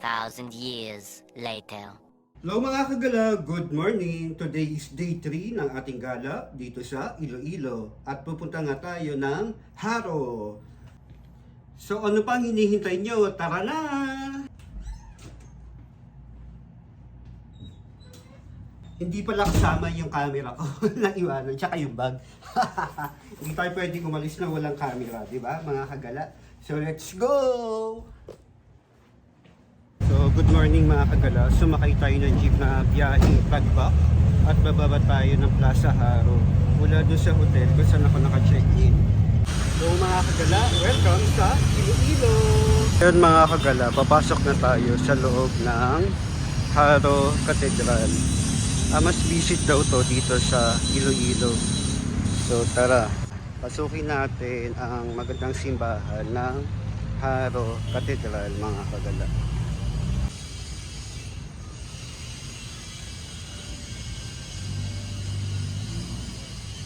2,000 years later. Hello mga kagala, good morning. Today is day 3 ng ating gala dito sa Iloilo. At pupunta nga tayo ng Haro. So ano pang hinihintay nyo? Tara na! Hindi pala kasama yung camera ko. Naiwanan, tsaka yung bag. Hindi tayo pwedeng umalis na walang camera, di ba mga kagala? So let's go! So good morning mga kagala. Sumakay tayo ng jeep na biyaheng Tagba at bababa tayo ng Plaza Haro mula doon sa hotel kung saan ako naka-check-in. So mga kagala, welcome sa Iloilo! Ngayon mga kagala, papasok na tayo sa loob ng Haro Cathedral. Mas visit daw to dito sa Iloilo. So tara, pasukin natin ang magandang simbahan ng Haro Cathedral mga kagala.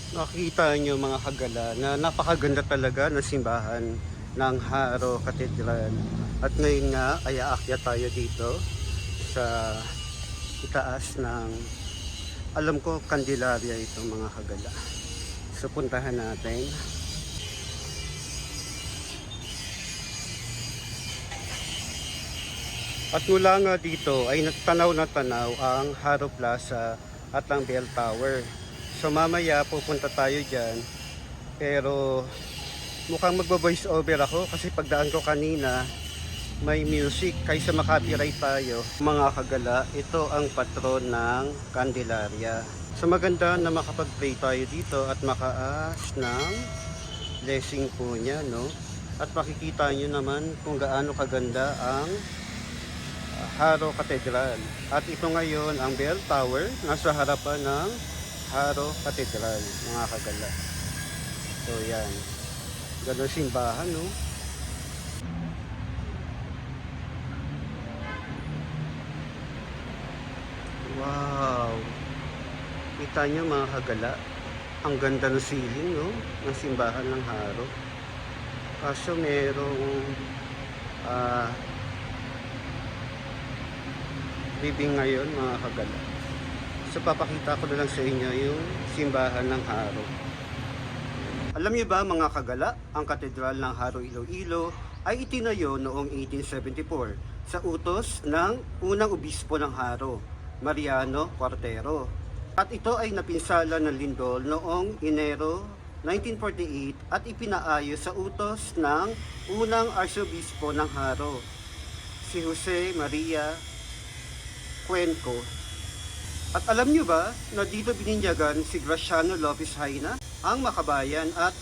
Nakikita nyo mga kagala na napakaganda talaga ng simbahan ng Haro Cathedral. At ngayon nga ay aakyat tayo dito sa itaas ng, alam ko, Candelaria ito mga kagala. So puntahan natin. At mula nga dito ay tanaw na tanaw ang Haro Plaza at ang Bell Tower. So mamaya pupunta tayo dyan, pero mukhang magbo-voice over ako kasi pagdaan ko kanina may music kaysa makapiright tayo. Mga kagala, ito ang patron ng Candelaria. So maganda na makapag-pray tayo dito at makaas ng blessing po niya, no? At makikita nyo naman kung gaano kaganda ang Haro Cathedral. At ito ngayon ang Bell Tower, nasa harapan ng Haro Cathedral, mga kagala. So yan, gano'n simbahan, no? Wow! Kita nyo mga kagala, ang ganda ng ceiling, no? Ng simbahan ng Haro. Kaso merong living ngayon mga kagala. So papakita ko na lang sa inyo yung simbahan ng Haro. Alam niyo ba mga kagala, ang katedral ng Haro Iloilo ay itinayo noong 1874 sa utos ng unang obispo ng Haro, Mariano Cuartero. At ito ay napinsala ng lindol noong Enero 1948 at ipinaayos sa utos ng unang arsobispo ng Haro, si Jose Maria Cuenco. At alam nyo ba na dito bininyagan si Graciano Lopez Haina, ang makabayan at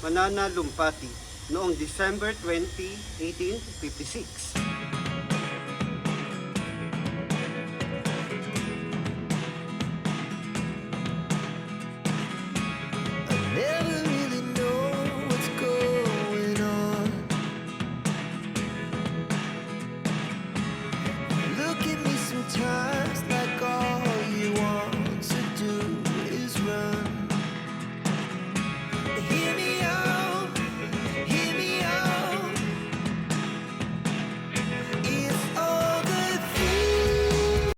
mananalumpati noong December 20, 1856.